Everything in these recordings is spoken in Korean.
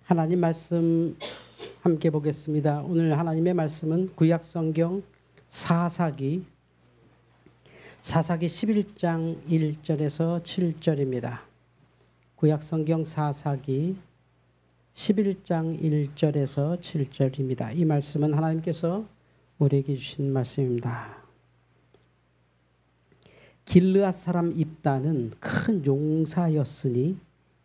하나님 말씀 함께 보겠습니다. 오늘 하나님의 말씀은 구약성경 사사기 11장 1절에서 7절입니다. 구약성경 사사기 11장 1절에서 7절입니다. 이 말씀은 하나님께서 우리에게 주신 말씀입니다. 길르앗 사람 입다는 큰 용사였으니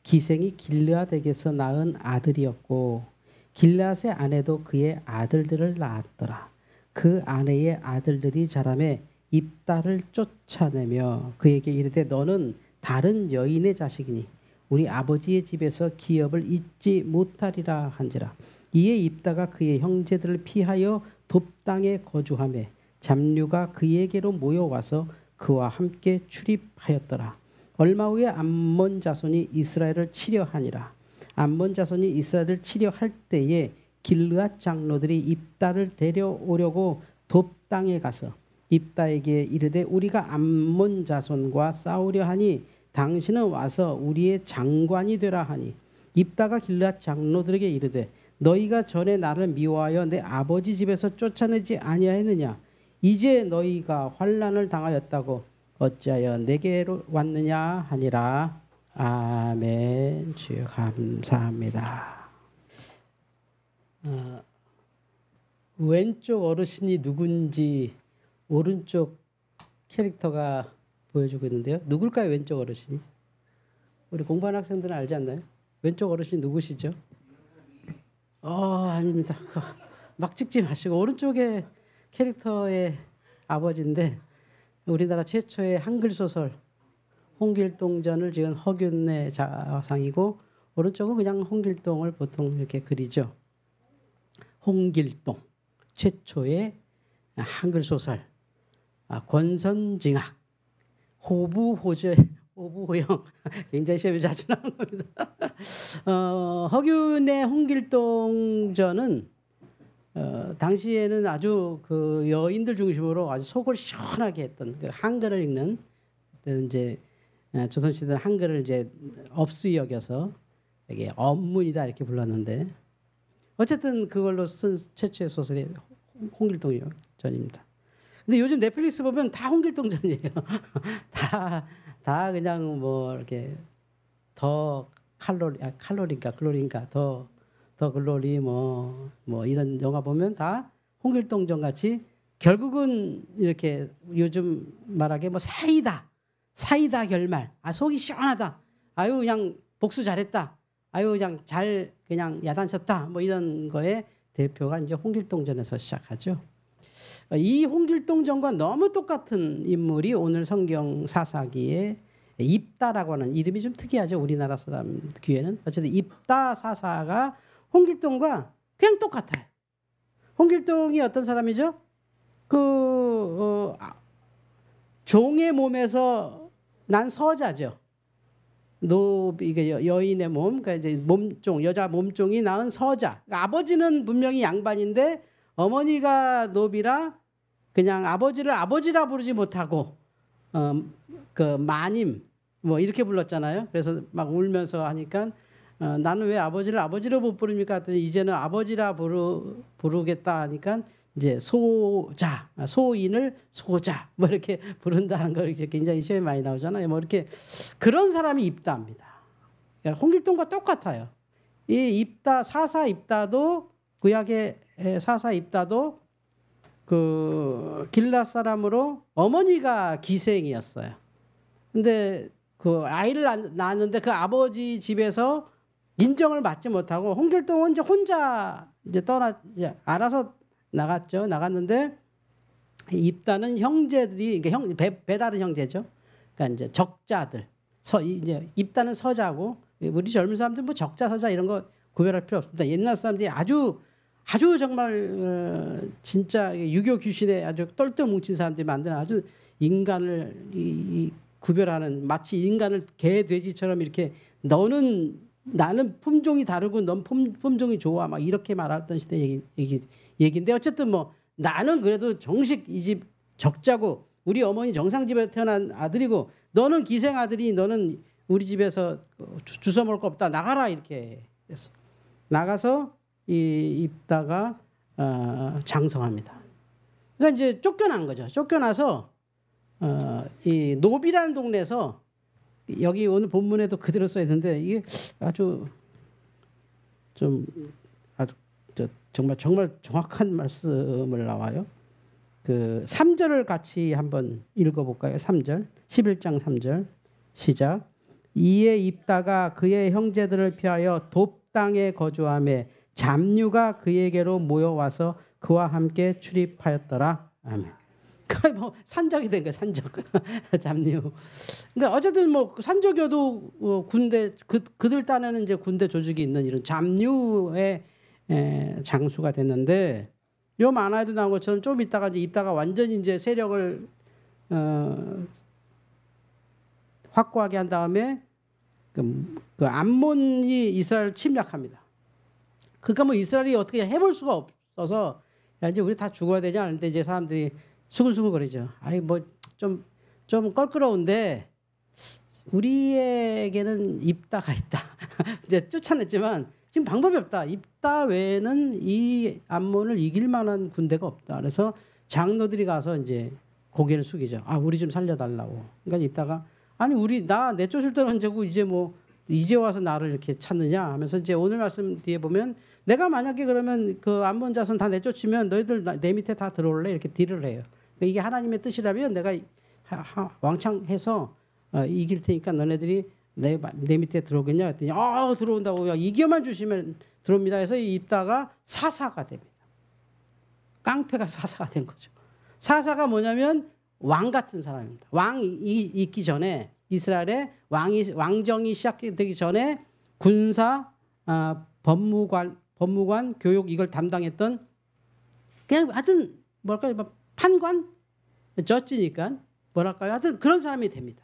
기생이 길르앗에게서 낳은 아들이었고 길르앗의 아내도 그의 아들들을 낳았더라. 그 아내의 아들들이 자라매 입다를 쫓아내며 그에게 이르되 너는 다른 여인의 자식이니 우리 아버지의 집에서 기업을 잊지 못하리라 한지라. 이에 입다가 그의 형제들을 피하여 돕당에 거주하며 잡류가 그에게로 모여와서 그와 함께 출입하였더라. 얼마 후에 암몬 자손이 이스라엘을 치려 하니라. 암몬 자손이 이스라엘을 치려 할 때에 길르앗 장로들이 입다를 데려오려고 돕당에 가서 입다에게 이르되 우리가 암몬 자손과 싸우려 하니 당신은 와서 우리의 장관이 되라 하니 입다가 길르앗 장로들에게 이르되 너희가 전에 나를 미워하여 내 아버지 집에서 쫓아내지 아니하였느냐. 이제 너희가 환난을 당하였다고 어찌하여 내게로 왔느냐 하니라. 아멘. 주여 감사합니다. 왼쪽 어르신이 누군지 오른쪽 캐릭터가 보여주고 있는데요. 누굴까요? 왼쪽 어르신이? 우리 공부하는 학생들은 알지 않나요? 왼쪽 어르신이 누구시죠? 아닙니다. 막 찍지 마시고 오른쪽에 캐릭터의 아버지인데 우리나라 최초의 한글 소설 홍길동전을 지은 허균의 자상이고 오른쪽은 그냥 홍길동을 보통 이렇게 그리죠. 홍길동 최초의 한글 소설 권선징악 호부호영 굉장히 시험에 자주 나오는 겁니다. 허균의 홍길동전은 당시에는 아주 그 여인들 중심으로 아주 속을 시원하게 했던 그 한글을 읽는 이제 조선시대 한글을 이제 업수히 여겨서 이게 업문이다 이렇게 불렀는데 어쨌든 그걸로 쓴 최초의 소설이 홍길동전입니다. 근데 요즘 넷플릭스 보면 다 홍길동전이에요. 다 그냥 뭐 이렇게 더 칼로리인가 글로리인가 더 글로리 뭐 이런 영화 보면 다 홍길동전 같이 결국은 이렇게 요즘 말하게 뭐 사이다 결말. 속이 시원하다. 아유 그냥 복수 잘했다. 아유 그냥 야단쳤다. 뭐 이런 거에 대표가 이제 홍길동전에서 시작하죠. 이 홍길동전과 너무 똑같은 인물이 오늘 성경 사사기에 입다라고 하는 이름이 좀 특이하죠. 우리나라 사람 귀에는. 어쨌든 입다 사사가 홍길동과 그냥 똑같아요. 홍길동이 어떤 사람이죠? 종의 몸에서 난 서자죠. 이게 여인의 몸, 그러니까 이제 몸종, 여자 몸종이 낳은 서자. 그러니까 아버지는 분명히 양반인데 어머니가 노비라 그냥 아버지를 아버지라 부르지 못하고 그 마님 뭐 이렇게 불렀잖아요. 그래서 막 울면서 하니까 나는 왜 아버지를 아버지로 못 부릅니까? 했더니 이제는 아버지라 부르겠다 하니까 이제 소인을 소자 뭐 이렇게 부른다는 거 이제 굉장히 시험에 많이 나오잖아요. 뭐 이렇게 그런 사람이 입다입니다. 그러니까 홍길동과 똑같아요. 이 입다 사사 입다도 구약의 사사 입다도 그 길르앗 사람으로 어머니가 기생이었어요. 근데 그 아이를 낳았는데 그 아버지 집에서 인정을 받지 못하고 홍길동은 이제 혼자 이제 알아서 나갔죠. 나갔는데 입다는 형제들이 그러니까 배다른 형제죠. 그러니까 이제 적자들. 이제 입다는 서자고 우리 젊은 사람들 뭐 적자 서자 이런 거 구별할 필요 없습니다. 옛날 사람들이 아주 정말 진짜 유교 귀신에 아주 똘똘 뭉친 사람들이 만든 아주 인간을 구별하는 마치 인간을 개 돼지처럼 이렇게 나는 품종이 다르고 넌 품종이 좋아 막 이렇게 말했던 시대 얘기인데 어쨌든 뭐 나는 그래도 정식 이 집 적자고 우리 어머니 정상집에 태어난 아들이고 너는 기생 아들이 너는 우리 집에서 주워 먹을 거 없다 나가라 이렇게 했어. 나가서 이 입다가 장성합니다. 그러니까 이제 쫓겨난 거죠. 쫓겨나서 이 노비라는 동네에서 여기 오늘 본문에도 그대로 써 있는데 이게 아주 정말 정확한 말씀을 나와요. 그 3절을 같이 한번 읽어볼까요? 3절 11장 3절 시작. 이에 입다가 그의 형제들을 피하여 돕 땅에 거주하며 잡류가 그에게로 모여와서 그와 함께 출입하였더라. 아멘. 뭐 산적이 된 거예요. 산적. 잡류. 그러니까 어쨌든 뭐 산적이어도 군대 그들 딴에는 이제 군대 조직이 있는 이런 잡류의 장수가 됐는데 요 만화에도 나온 것처럼 좀 있다가 이제 입다가 완전히 이제 세력을 확고하게 한 다음에 그 암몬이 이스라엘을 침략합니다. 그러니까 뭐 이스라엘이 어떻게 해볼 수가 없어서 야 이제 우리 다 죽어야 되지 않는데 이제 사람들이 수근수근거리죠. 아이 뭐 좀 껄끄러운데 우리에게는 입다가 있다. 이제 쫓아냈지만 지금 방법이 없다. 입다 외에는 이 암몬을 이길 만한 군대가 없다. 그래서 장로들이 가서 이제 고개를 숙이죠. 아 우리 좀 살려달라고. 그러니까 입다가 아니 우리 나 내쫓을 때는 언제고 이제 뭐 이제 와서 나를 이렇게 찾느냐 하면서 이제 오늘 말씀 뒤에 보면 내가 만약에 그러면 그 암몬 자손 다 내쫓으면 너희들 내 밑에 다 들어올래 이렇게 딜을 해요. 이게 하나님의 뜻이라면 내가 왕창 해서 이길 테니까 너네들이 내 밑에 들어오겠냐 했더니 들어온다고 이겨만 주시면 들어옵니다 해서 입다가 사사가 됩니다. 깡패가 사사가 된 거죠. 사사가 뭐냐면 왕 같은 사람입니다. 왕이 있기 전에 이스라엘의 왕정이 시작되기 전에 군사, 법무관, 교육 이걸 담당했던 그냥 하여튼 뭐랄까요, 판관, 저지니까 뭐랄까요, 하여튼 그런 사람이 됩니다.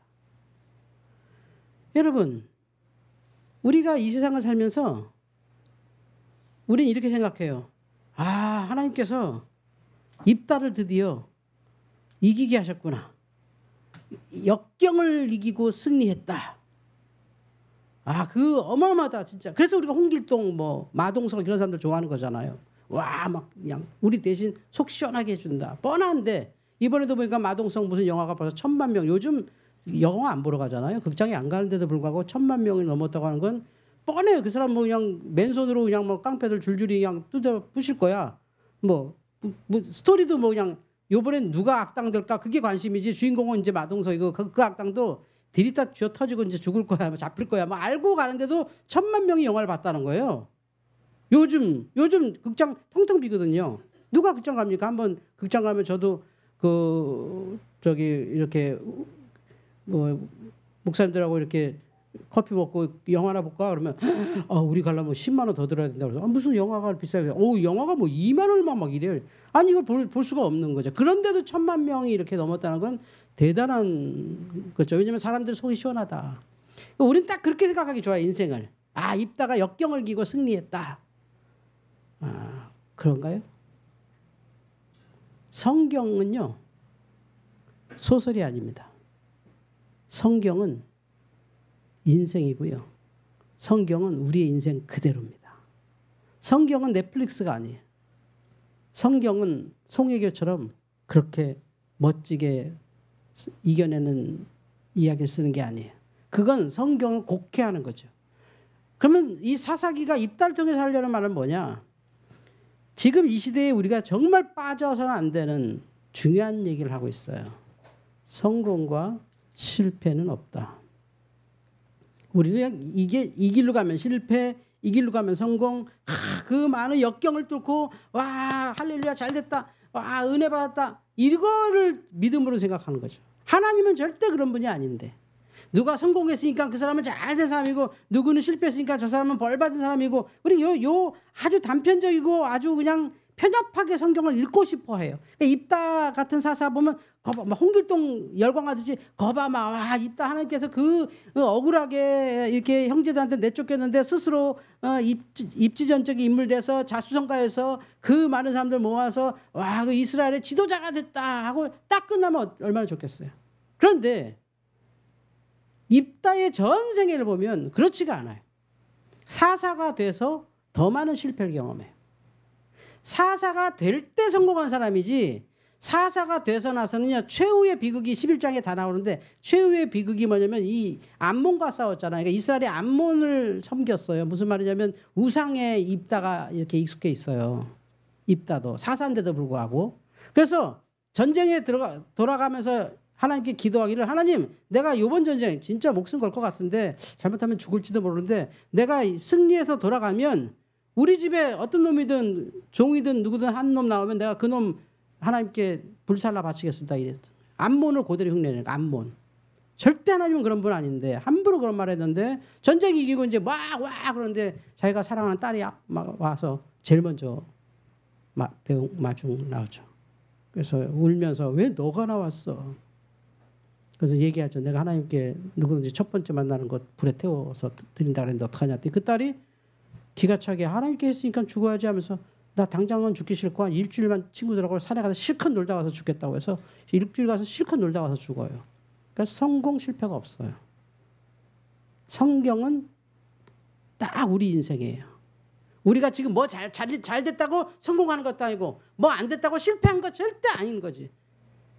여러분, 우리가 이 세상을 살면서 우리는 이렇게 생각해요. 하나님께서 입다를 드디어 이기게 하셨구나. 역경을 이기고 승리했다. 그 어마어마하다 진짜. 그래서 우리가 홍길동 뭐 마동석 이런 사람들 좋아하는 거잖아요. 와 막 그냥 우리 대신 속 시원하게 해준다. 뻔한데 이번에도 보니까 마동석 무슨 영화가 벌써 1000만 명. 요즘 영화 안 보러 가잖아요. 극장에 안 가는데도 불구하고 1000만 명이 넘었다고 하는 건 뻔해요. 그 사람 뭐 그냥 맨손으로 그냥 뭐 깡패들 줄줄이 그냥 뜯어 부실 거야. 뭐 스토리도 뭐 그냥 요번엔 누가 악당 될까 그게 관심이지. 주인공은 이제 마동석이고 그 악당도 들이다 쥐어 터지고 이제 죽을 거야, 뭐 잡힐 거야, 뭐 알고 가는데도 1000만 명이 영화를 봤다는 거예요. 요즘 극장 텅텅 비거든요. 누가 극장 갑니까? 한번 극장 가면 저도 이렇게 뭐 목사님들하고 이렇게 커피 먹고 영화나 볼까 그러면 우리 가려면 10만 원 더 들어야 된다 그래서 무슨 영화가 비싸게 영화가 뭐 2만 얼마 막 이래요. 아니 이걸 볼 수가 없는 거죠. 그런데도 1000만 명이 이렇게 넘었다는 건 대단한 거죠. 왜냐하면 사람들 속이 시원하다. 우린 딱 그렇게 생각하기 좋아요. 인생을. 입다가 역경을 이기고 승리했다. 그런가요? 성경은요 소설이 아닙니다. 성경은 인생이고요. 성경은 우리의 인생 그대로입니다. 성경은 넷플릭스가 아니에요. 성경은 송혜교처럼 그렇게 멋지게 이겨내는 이야기를 쓰는 게 아니에요. 그건 성경을 곡해하는 거죠. 그러면 이 사사기가 입다를 통해서 하려는 말은 뭐냐? 지금 이 시대에 우리가 정말 빠져서는 안 되는 중요한 얘기를 하고 있어요. 성공과 실패는 없다. 우리는 이게 이 길로 가면 실패, 이 길로 가면 성공, 그 많은 역경을 뚫고 와 할렐루야 잘됐다, 와 은혜 받았다, 이거를 믿음으로 생각하는 거죠. 하나님은 절대 그런 분이 아닌데 누가 성공했으니까 그 사람은 잘된 사람이고 누구는 실패했으니까 저 사람은 벌 받은 사람이고 우리 요 아주 단편적이고 아주 그냥 편협하게 성경을 읽고 싶어 해요. 입다 같은 사사 보면 홍길동 열광하듯이 거봐마 입다 하나님께서 그 억울하게 이렇게 형제들한테 내쫓겼는데 스스로 입지전적인 인물 돼서 자수성가해서 그 많은 사람들 모아서 그 이스라엘의 지도자가 됐다 하고 딱 끝나면 얼마나 좋겠어요. 그런데 입다의 전 생애를 보면 그렇지가 않아요. 사사가 돼서 더 많은 실패를 경험해요. 사사가 될 때 성공한 사람이지 사사가 돼서 나서는요. 최후의 비극이 11장에 다 나오는데 최후의 비극이 뭐냐면 이 암몬과 싸웠잖아요. 그러니까 이스라엘이 암몬을 섬겼어요. 무슨 말이냐면 우상에 입다가 이렇게 익숙해 있어요. 입다도 사사인데도 불구하고. 그래서 전쟁에 돌아가면서 하나님께 기도하기를 하나님 내가 이번 전쟁 진짜 목숨 걸 것 같은데 잘못하면 죽을지도 모르는데 내가 승리해서 돌아가면 우리 집에 어떤 놈이든 종이든 누구든 한 놈 나오면 내가 그 놈 하나님께 불살라 바치겠습니다. 이랬어요. 암몬을 그대로 흉내내는 거예요. 암몬. 절대 하나님은 그런 분 아닌데 함부로 그런 말 했는데 전쟁 이기고 이제 와 그러는데 자기가 사랑하는 딸이 막 와서 제일 먼저 마중 나오죠. 그래서 울면서 왜 너가 나왔어? 그래서 얘기하죠. 내가 하나님께 누구든지 첫 번째 만나는 것 불에 태워서 드린다 그랬는데 어떡하냐 했더니 그 딸이 기가 차게 하나님께 했으니까 죽어야지 하면서 나 당장은 죽기 싫고 한 일주일만 친구들하고 산에 가서 실컷 놀다 와서 죽겠다고 해서 일주일 가서 실컷 놀다 와서 죽어요. 그러니까 성공 실패가 없어요. 성경은 딱 우리 인생이에요. 우리가 지금 뭐 잘 됐다고 성공하는 것도 아니고 뭐 안 됐다고 실패한 것 절대 아닌 거지.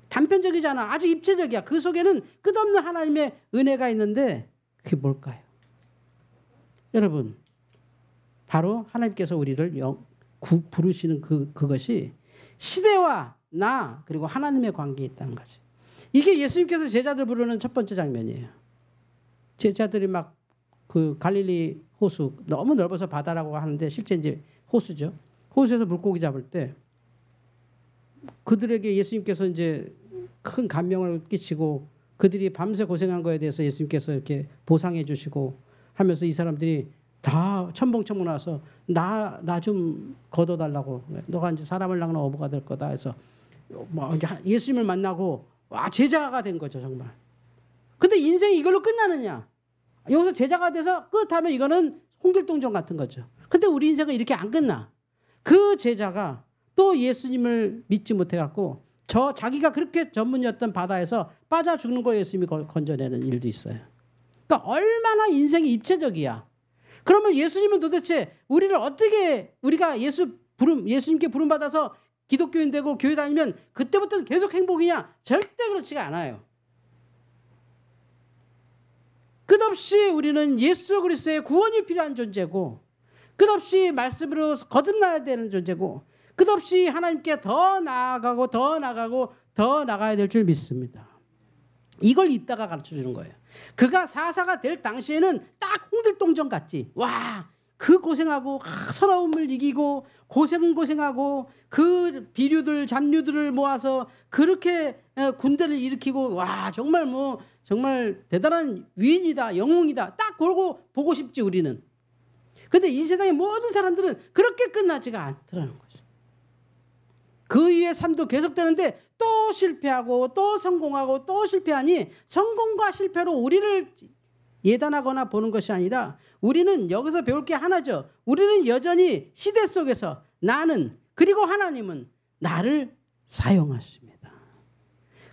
단편적이잖아. 아주 입체적이야. 그 속에는 끝없는 하나님의 은혜가 있는데 그게 뭘까요? 여러분 바로 하나님께서 우리를 부르시는 그것이 시대와 나 그리고 하나님의 관계에 있다는 거지. 이게 예수님께서 제자들 부르는 첫 번째 장면이에요. 제자들이 막 그 갈릴리 호수 너무 넓어서 바다라고 하는데 실제 이제 호수죠. 호수에서 물고기 잡을 때 그들에게 예수님께서 이제 큰 감명을 끼치고 그들이 밤새 고생한 거에 대해서 예수님께서 이렇게 보상해 주시고 하면서 이 사람들이 다 첨벙첨벙 나와서 나 좀 걷어달라고 너가 이제 사람을 낚는 어부가 될 거다 해서 뭐 예수님을 만나고 와 제자가 된 거죠 정말. 근데 인생이 이걸로 끝나느냐? 여기서 제자가 돼서 끝하면 이거는 홍길동전 같은 거죠. 근데 우리 인생은 이렇게 안 끝나. 그 제자가 또 예수님을 믿지 못해갖고 자기가 그렇게 전문이었던 바다에서 빠져 죽는 거 예수님이 건져내는 일도 있어요. 그러니까 얼마나 인생이 입체적이야. 그러면 예수님은 도대체 우리를 어떻게 우리가 예수님께 부름받아서 기독교인 되고 교회 다니면 그때부터 계속 행복이냐? 절대 그렇지가 않아요. 끝없이 우리는 예수 그리스도의 구원이 필요한 존재고 끝없이 말씀으로 거듭나야 되는 존재고 끝없이 하나님께 더 나아가고 더 나가야 될 줄 믿습니다. 이걸 이따가 가르쳐주는 거예요. 그가 사사가 될 당시에는 딱 홍길동전 같지. 와, 그 고생하고 서러움을 이기고 고생하고 그 비류들 잡류들을 모아서 그렇게 군대를 일으키고 와 정말 대단한 위인이다 영웅이다 딱 그러고 보고 싶지 우리는. 근데 이 세상의 모든 사람들은 그렇게 끝나지가 않더라는 거죠. 그 이후의 삶도 계속되는데 또 실패하고 또 성공하고 또 실패하니 성공과 실패로 우리를 예단하거나 보는 것이 아니라 우리는 여기서 배울 게 하나죠. 우리는 여전히 시대 속에서 나는 그리고 하나님은 나를 사용하십니다.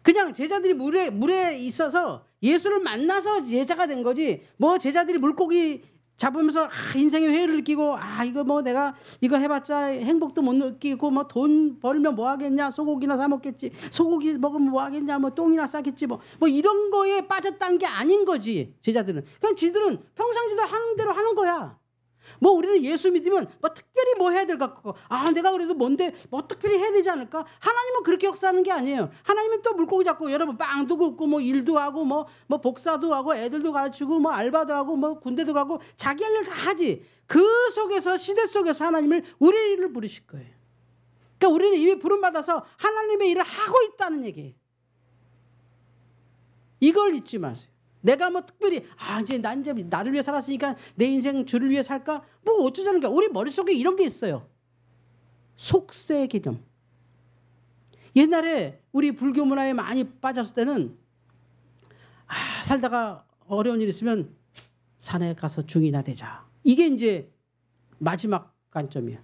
그냥 제자들이 물에 있어서 예수를 만나서 제자가 된 거지. 뭐 제자들이 물고기 잡으면서 인생의 회의를 느끼고 이거 뭐 내가 이거 해봤자 행복도 못 느끼고 뭐 돈 벌면 뭐 하겠냐 소고기나 사 먹겠지 소고기 먹으면 뭐 하겠냐 뭐 똥이나 싸겠지 뭐 이런 거에 빠졌다는 게 아닌 거지. 제자들은 그냥 지들은 평상시도 하는 대로 하는 거야. 뭐 우리는 예수 믿으면 뭐 특별히 뭐 해야 될 것 같고 내가 그래도 뭔데 뭐 특별히 해야 되지 않을까? 하나님은 그렇게 역사하는 게 아니에요. 하나님은 또 물고기 잡고 여러분 빵도 굽고 뭐 일도 하고 뭐 복사도 하고 애들도 가르치고 뭐 알바도 하고 뭐 군대도 가고 자기 할 일 다 하지. 그 속에서 시대 속에서 하나님을 우리를 부르실 거예요. 그러니까 우리는 이미 부름받아서 하나님의 일을 하고 있다는 얘기예요. 이걸 잊지 마세요. 내가 뭐 특별히 이제 나를 위해 살았으니까 내 인생 주를 위해 살까? 뭐 어쩌자는 거야. 우리 머릿속에 이런 게 있어요. 속세 개념. 옛날에 우리 불교 문화에 많이 빠졌을 때는 살다가 어려운 일 있으면 산에 가서 중이나 되자. 이게 이제 마지막 관점이야.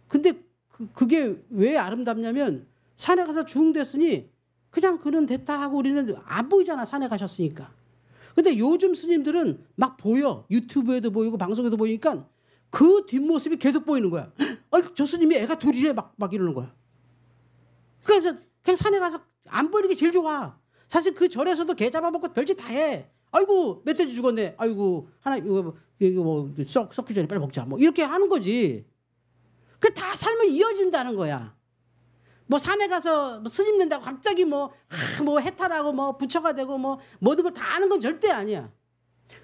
근데 그게 왜 아름답냐면 산에 가서 중 됐으니 그냥 그는 됐다 하고 우리는 안 보이잖아. 산에 가셨으니까. 근데 요즘 스님들은 막 보여. 유튜브에도 보이고 방송에도 보이니까 그 뒷모습이 계속 보이는 거야. 저 스님이 애가 둘이래 막 이러는 거야. 그래서 그냥 산에 가서 안 보이는 게 제일 좋아. 사실 그 절에서도 개 잡아먹고 별짓 다 해. 아이고 멧돼지 죽었네. 아이고 하나 이거 뭐 썩기 전에 빨리 먹자. 뭐 이렇게 하는 거지. 그 다 삶은 이어진다는 거야. 뭐 산에 가서 뭐 스님 된다고 갑자기 뭐 해탈하고 뭐 부처가 되고 뭐 모든 걸 다 아는 건 절대 아니야.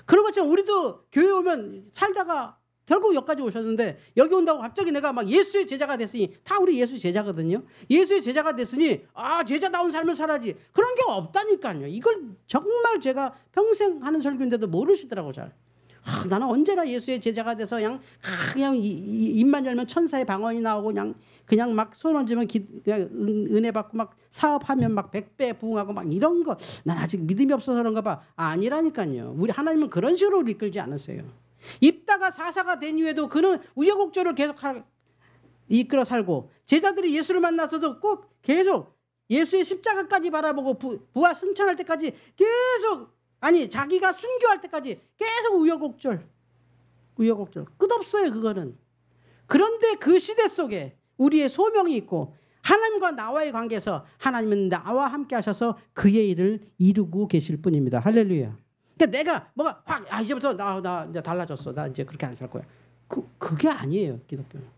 그런 것처럼 우리도 교회 오면 살다가 결국 여기까지 오셨는데 여기 온다고 갑자기 내가 막 예수의 제자가 됐으니 다 우리 예수 제자거든요. 예수의 제자가 됐으니 제자다운 삶을 살아야지. 그런 게 없다니까요. 이걸 정말 제가 평생 하는 설교인데도 모르시더라고 잘. 나는 언제나 예수의 제자가 돼서 그냥 입만 열면 천사의 방언이 나오고 그냥 막 손 얹으면 그냥 은혜 받고 막 사업하면 막 100배 부흥하고 막 이런 거 난 아직 믿음이 없어서 그런가 봐. 아니라니까요. 우리 하나님은 그런 식으로 우리 이끌지 않으세요. 입다가 사사가 된 이후에도 그는 우여곡절을 계속 이끌어 살고 제자들이 예수를 만나서도 꼭 계속 예수의 십자가까지 바라보고 부활 승천할 때까지 계속 자기가 순교할 때까지 계속 우여곡절 끝없어요. 그거는. 그런데 그 시대 속에 우리의 소명이 있고 하나님과 나와의 관계에서 하나님은 나와 함께 하셔서 그의 일을 이루고 계실 뿐입니다. 할렐루야. 그러니까 내가 뭐가 확 이제부터 나 이제 달라졌어. 나 이제 그렇게 안 살 거야. 그게 아니에요. 기독교는.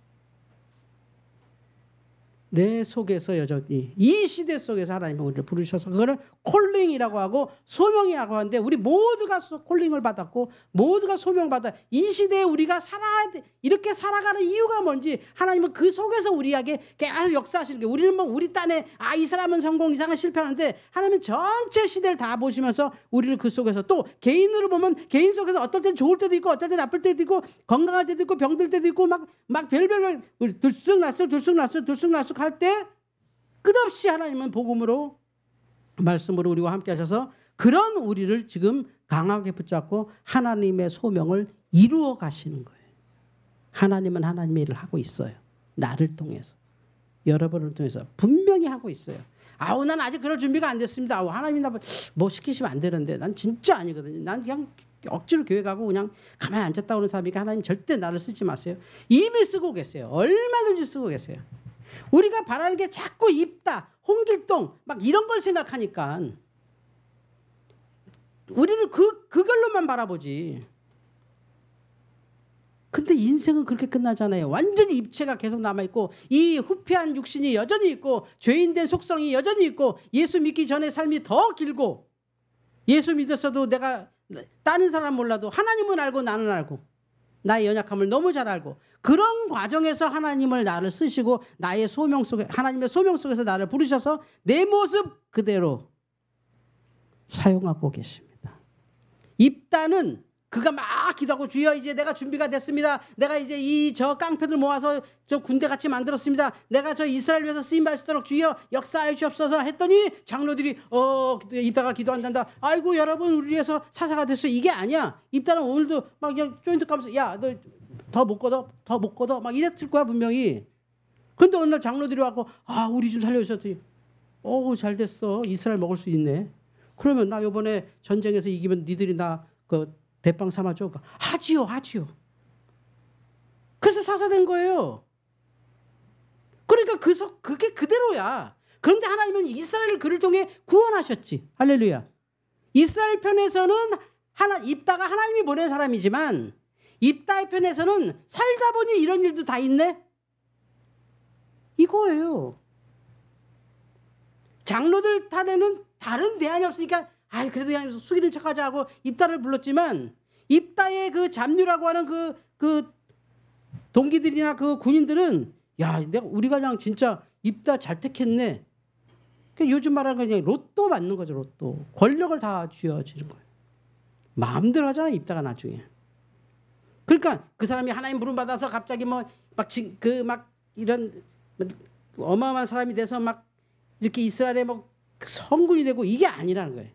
내 속에서 여전히 이 시대 속에서 하나님은 우리를 부르셔서 그거를 콜링이라고 하고 소명이라고 하는데 우리 모두가 콜링을 받았고 모두가 소명받아 이 시대에 우리가 살아야 돼. 이렇게 살아가는 이유가 뭔지 하나님은 그 속에서 우리에게 계속 역사하시는 게 우리는 뭐 우리 딴에 이 사람은 성공 이 사람은 실패하는데 하나님은 전체 시대를 다 보시면서 우리를 그 속에서 또 개인으로 보면 개인 속에서 어떨 땐 좋을 때도 있고 어떨 땐 나쁠 때도 있고 건강할 때도 있고 병들 때도 있고 막 별별 들쑥날쑥 할 때 끝없이 하나님은 복음으로 말씀으로 우리와 함께 하셔서 그런 우리를 지금 강하게 붙잡고 하나님의 소명을 이루어 가시는 거예요. 하나님은 하나님의 일을 하고 있어요. 나를 통해서 여러분을 통해서 분명히 하고 있어요. 난 아직 그럴 준비가 안 됐습니다. 하나님이 나 뭐 시키시면 안 되는데 난 진짜 아니거든요. 난 그냥 억지로 교회 가고 그냥 가만히 앉았다 오는 사람이니까 하나님 절대 나를 쓰지 마세요. 이미 쓰고 계세요. 얼마든지 쓰고 계세요. 우리가 바라는 게 자꾸 입다, 홍길동 막 이런 걸 생각하니까 우리는 그걸로만 바라보지. 근데 인생은 그렇게 끝나잖아요. 완전히 입체가 계속 남아있고 이 후패한 육신이 여전히 있고 죄인된 속성이 여전히 있고 예수 믿기 전에 삶이 더 길고 예수 믿었어도 내가 다른 사람 몰라도 하나님은 알고 나는 알고 나의 연약함을 너무 잘 알고 그런 과정에서 하나님을 나를 쓰시고 나의 소명 속에 하나님의 소명 속에서 나를 부르셔서 내 모습 그대로 사용하고 계십니다. 입다는 그가 막 기도하고 주여 이제 내가 준비가 됐습니다. 내가 이제 저 깡패들 모아서 저 군대 같이 만들었습니다. 내가 저 이스라엘 위해서 쓰임받을 수 있도록 주여 역사해 주옵소서 했더니 장로들이 입다가 기도한단다. 아이고 여러분 우리 위해서 사사가 됐어요. 이게 아니야. 입다는 오늘도 막 그냥 조인트 가면서 야 너 더 못 걷어 막 이랬을 거야 분명히. 그런데 어느 날 장로들이 와서 우리 좀 살려주셨더니 잘 됐어. 이스라엘 먹을 수 있네. 그러면 나 이번에 전쟁에서 이기면 니들이 나 대빵 삼아줘. 하지요. 그래서 사사된 거예요. 그러니까 그게 그대로야. 그런데 하나님은 이스라엘을 그를 통해 구원하셨지. 할렐루야. 이스라엘 편에서는 입다가 하나님이 보낸 사람이지만 입다의 편에서는 살다 보니 이런 일도 다 있네. 이거예요. 장로들 탓에는 다른 대안이 없으니까 그래도 그냥 숙이는 척하자 하고 입다를 불렀지만 입다의 그 잡류라고 하는 그 동기들이나 그 군인들은 우리가 그냥 진짜 입다 잘 택했네. 요즘 말하는 거 그냥 로또 맞는 거죠. 로또. 권력을 다 쥐어지는 거예요. 마음대로 하잖아 입다가 나중에. 그러니까 그 사람이 하나님 부름 받아서 갑자기 이런 어마어마한 사람이 돼서 막 이렇게 이스라엘의 성군이 되고 이게 아니라는 거예요.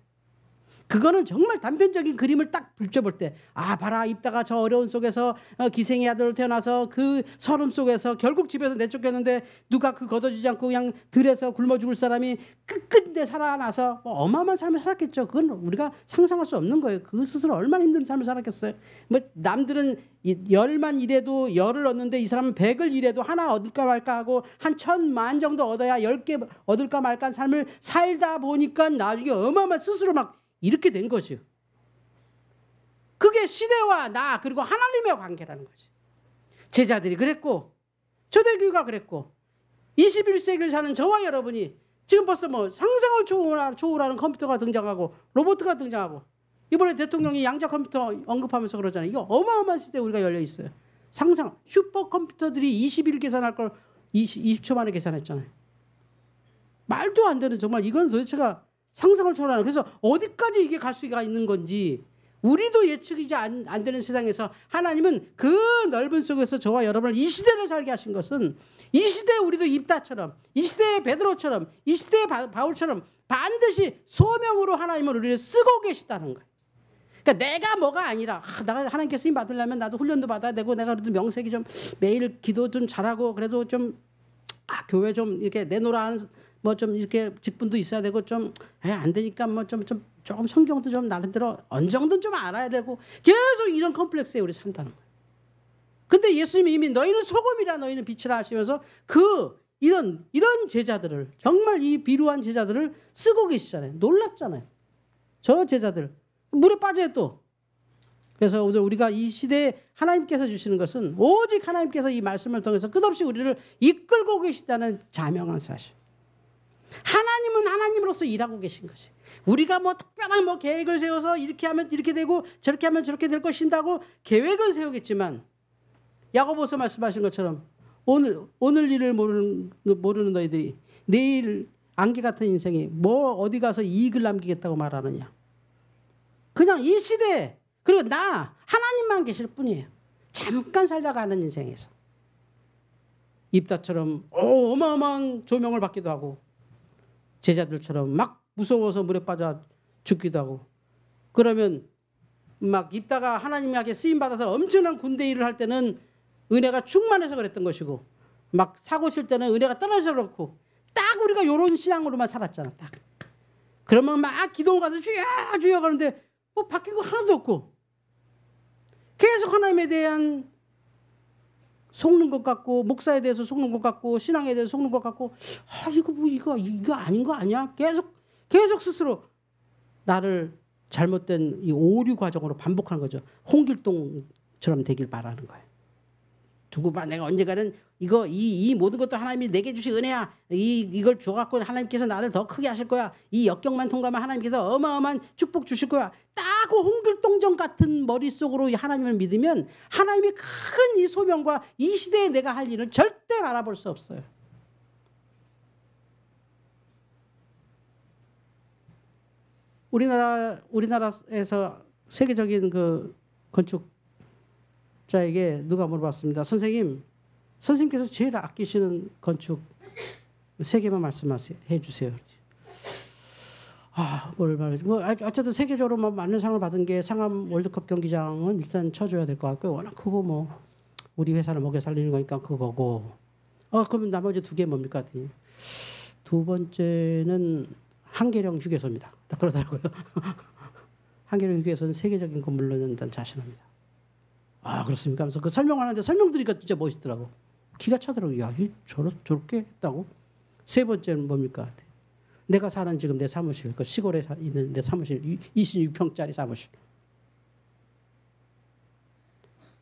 그거는 정말 단편적인 그림을 딱 붙여볼 때, 아 봐라, 입다가 저 어려운 속에서 기생의 아들로 태어나서 그 서름 속에서 결국 집에서 내쫓겼는데 누가 그 걷어주지 않고 그냥 들에서 굶어 죽을 사람이 끝끝내 살아나서 뭐 어마어마한 삶을 살았겠죠. 그건 우리가 상상할 수 없는 거예요. 그 스스로 얼마나 힘든 삶을 살았겠어요. 뭐 남들은 10만 일해도 열을 얻는데 이 사람은 100을 일해도 하나 얻을까 말까 하고 한 1000만 정도 얻어야 10개 얻을까 말까 한 삶을 살다 보니까 나중에 어마어마한 스스로 막 이렇게 된 거죠. 그게 시대와 나 그리고 하나님의 관계라는 거지. 제자들이 그랬고 초대교회가 그랬고 21세기를 사는 저와 여러분이 지금 벌써 뭐 상상을 초월하는 컴퓨터가 등장하고 로봇가 등장하고 이번에 대통령이 양자 컴퓨터 언급하면서 그러잖아요. 이거 어마어마한 시대에 우리가 열려 있어요. 상상 슈퍼컴퓨터들이 20일 계산할 걸 20초 만에 계산했잖아요. 말도 안 되는 정말 이건 도대체가 상상을 초월하는. 그래서 어디까지 이게 갈 수가 있는 건지 우리도 예측이지 안 되는 세상에서 하나님은 그 넓은 속에서 저와 여러분을 이 시대를 살게 하신 것은 이 시대에 우리도 입다처럼 이 시대의 베드로처럼 이 시대의 바울처럼 반드시 소명으로 하나님은 우리를 쓰고 계시다는 거예요. 그러니까 내가 뭐가 아니라 내가 하나님께 쓰임 받으려면 나도 훈련도 받아야 되고 내가 그래도 명색이 좀 매일 기도 좀 잘하고 그래도 좀 교회 좀 이렇게 내놓으라 하는 뭐 좀 이렇게 직분도 있어야 되고 좀 안 되니까 뭐 조금 성경도 좀 나름대로 어느 정도는 좀 알아야 되고 계속 이런 컴플렉스에 우리 산다는 거예요. 근데 예수님이 이미 너희는 소금이라 너희는 빛이라 하시면서 이런 제자들을 정말 이 비루한 제자들을 쓰고 계시잖아요. 놀랍잖아요. 저 제자들 물에 빠져요 또. 그래서 오늘 우리가 이 시대에 하나님께서 주시는 것은 오직 하나님께서 이 말씀을 통해서 끝없이 우리를 이끌고 계시다는 자명한 사실. 하나님은 하나님으로서 일하고 계신 것이. 우리가 뭐 특별한 뭐 계획을 세워서 이렇게 하면 이렇게 되고 저렇게 하면 저렇게 될 것인다고 계획은 세우겠지만 야고보서 말씀하신 것처럼 오늘 일을 모르는 너희들이 내일 안개 같은 인생이 뭐 어디 가서 이익을 남기겠다고 말하느냐. 그냥 이 시대에 그리고 하나님만 계실 뿐이에요. 잠깐 살다가 하는 인생에서 입다처럼 어마어마한 조명을 받기도 하고 제자들처럼 막 무서워서 물에 빠져 죽기도 하고 그러면 막 있다가 하나님에게 쓰임받아서 엄청난 군대 일을 할 때는 은혜가 충만해서 그랬던 것이고 막 사고 칠 때는 은혜가 떨어져서 그렇고 딱 우리가 이런 신앙으로만 살았잖아. 딱. 그러면 막 기도원 가서 주여 주여 그러는데 뭐 바뀐 거 하나도 없고 계속 하나님에 대한 속는 것 같고 목사에 대해서 속는 것 같고 신앙에 대해서 속는 것 같고 이거 아닌 거 아니야? 계속 스스로 나를 잘못된 이 오류 과정으로 반복하는 거죠. 홍길동처럼 되길 바라는 거예요. 두고 봐, 내가 언젠가는 이 모든 것도 하나님이 내게 주신 은혜야. 이걸 줘갖고 하나님께서 나를 더 크게 하실 거야. 이 역경만 통과하면 하나님께서 어마어마한 축복 주실 거야. 딱 그 홍길동전 같은 머릿속으로 하나님을 믿으면 하나님이 큰 이 소명과 이 시대에 내가 할 일을 절대 바라볼 수 없어요. 우리나라에서 세계적인 그 건축자에게 누가 물어봤습니다. 선생님께서 제일 아끼시는 건축 3개만 말씀해 주세요. 뭘 말하지? 어쨌든 세계적으로 많은 상을 받은 게 상암 월드컵 경기장은 일단 쳐줘야 될 것 같고요. 워낙 크고 뭐 우리 회사를 먹여 살리는 거니까 그거고. 그러면 나머지 2개 뭡니까? 두 번째는 한계령 휴게소입니다. 딱 그러더라고요. 한계령 휴게소는 세계적인 건물로 일단 자신합니다. 그렇습니까? 하면서 그 설명하는데 설명드리니까 진짜 멋있더라고. 기가 차더라고요. 야, 저렇게 했다고? 3번째는 뭡니까? 내가 사는 지금 내 사무실, 그 시골에 있는 내 사무실, 26평짜리 사무실.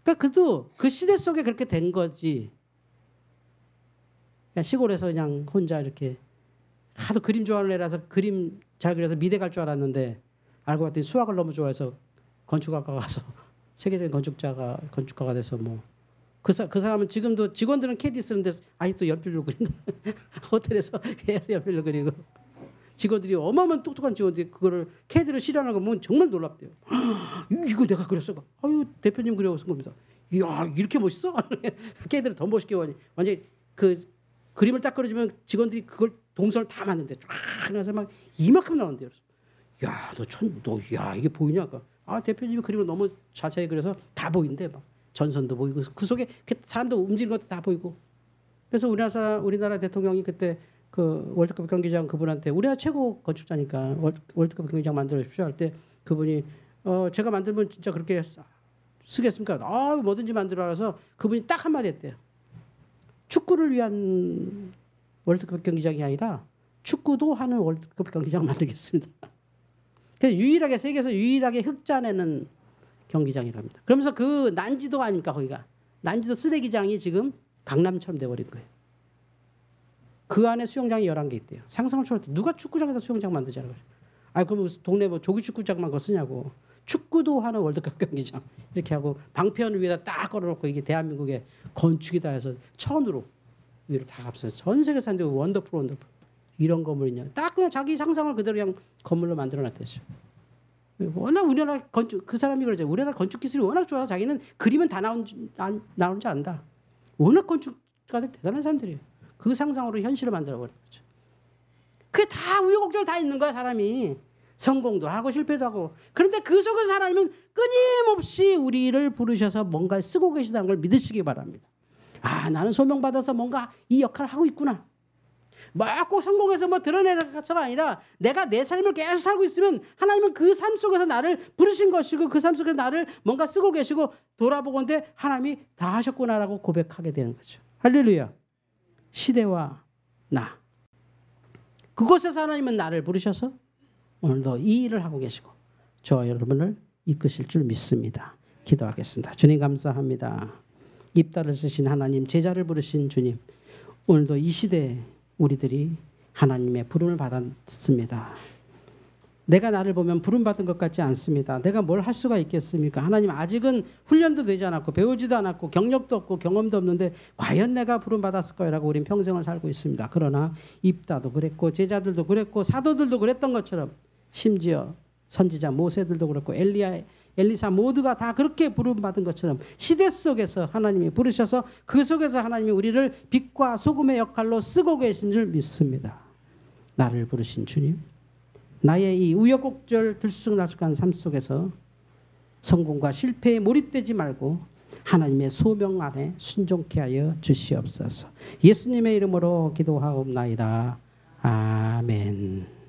그러니까 그도 그 시대 속에 그렇게 된 거지. 그냥 시골에서 그냥 혼자 이렇게 하도 그림 좋아하는 애라서 그림 잘 그려서 미대 갈 줄 알았는데 알고 봤더니 수학을 너무 좋아해서 건축학과 가서 세계적인 건축가가 돼서 뭐 그 사람은 지금도 직원들은 캐디 쓰는데 아직도 연필로 그린다. 호텔에서 계속 연필로 그리고 직원들이 어마어마한 똑똑한 직원들이 그거를 캐디로 실현하는 거 보면 정말 놀랍대요. 이거 내가 그렸어. 대표님 그려서 겁니다. 이야, 이렇게 멋있어? 캐디를 더 멋있게 완전히 그 그림을 딱 그려주면 직원들이 그걸 동선을 다 맞는데 쫙 해서 막 이만큼 나온대요. 야, 야, 이게 보이냐? 아, 대표님이 그림을 너무 자세히 그려서 다 보인대. 막 전선도 보이고 그 속에 사람도 움직이는 것도 다 보이고. 그래서 우리나라 대통령이 그때 그 월드컵 경기장 그분한테 우리나라 최고 건축자니까 월드컵 경기장 만들어 주십시오 할 때 그분이 제가 만들면 진짜 그렇게 쓰겠습니까? 뭐든지 만들어라서 그분이 딱 한마디 했대요. 축구를 위한 월드컵 경기장이 아니라 축구도 하는 월드컵 경기장 만들겠습니다. 그래서 유일하게 세계에서 유일하게 흑자내는 경기장이랍니다. 그러면서 그 난지도 아닙니까 거기가. 난지도 쓰레기장이 지금 강남처럼 돼버린 거예요. 그 안에 수영장이 11개 있대요. 상상을 초월했대. 누가 축구장에다 수영장 만들자는 거죠. 그럼 동네 뭐 조기 축구장만 그거 쓰냐고. 축구도 하는 월드컵 경기장 이렇게 하고 방패연 위에다 딱 걸어놓고 이게 대한민국의 건축이다 해서 천으로 위로 다 값어요. 전 세계 사람들이 원더풀 이런 건물이냐. 딱 그냥 자기 상상을 그대로 그냥 건물로 만들어놨대죠. 워낙 우리나라 건축 그 사람이 그러죠. 우리나라 건축 기술이 워낙 좋아서 자기는 그림은 다 나오는지 안다. 워낙 건축가들 대단한 사람들이에요. 그 상상으로 현실을 만들어버린 거죠. 그게 다 우여곡절 다 있는 거야 사람이. 성공도 하고 실패도 하고. 그런데 그 속에서 하나님은 끊임없이 우리를 부르셔서 뭔가 쓰고 계시다는 걸 믿으시기 바랍니다. 나는 소명받아서 뭔가 이 역할을 하고 있구나. 꼭 성공해서 드러내는 것처럼 아니라 내가 내 삶을 계속 살고 있으면 하나님은 그 삶 속에서 나를 부르신 것이고 그 삶 속에서 나를 뭔가 쓰고 계시고 돌아보건대 하나님이 다 하셨구나라고 고백하게 되는 거죠. 할렐루야. 시대와 나. 그곳에서 하나님은 나를 부르셔서 오늘도 이 일을 하고 계시고 저와 여러분을 이끄실 줄 믿습니다. 기도하겠습니다. 주님 감사합니다. 입다를 쓰신 하나님, 제자를 부르신 주님, 오늘도 이 시대에 우리들이 하나님의 부름을 받았습니다. 내가 나를 보면 부름받은 것 같지 않습니다. 내가 뭘 할 수가 있겠습니까? 하나님 아직은 훈련도 되지 않았고 배우지도 않았고 경력도 없고 경험도 없는데 과연 내가 부름받았을까요? 라고 우린 평생을 살고 있습니다. 그러나 입다도 그랬고 제자들도 그랬고 사도들도 그랬던 것처럼 심지어 선지자 모세들도 그렇고 엘리사 모두가 다 그렇게 부름받은 것처럼 시대 속에서 하나님이 부르셔서 그 속에서 하나님이 우리를 빛과 소금의 역할로 쓰고 계신 줄 믿습니다. 나를 부르신 주님, 나의 이 우여곡절 들쑥날쑥한 삶 속에서 성공과 실패에 몰입되지 말고 하나님의 소명 안에 순종케 하여 주시옵소서. 예수님의 이름으로 기도하옵나이다. 아멘.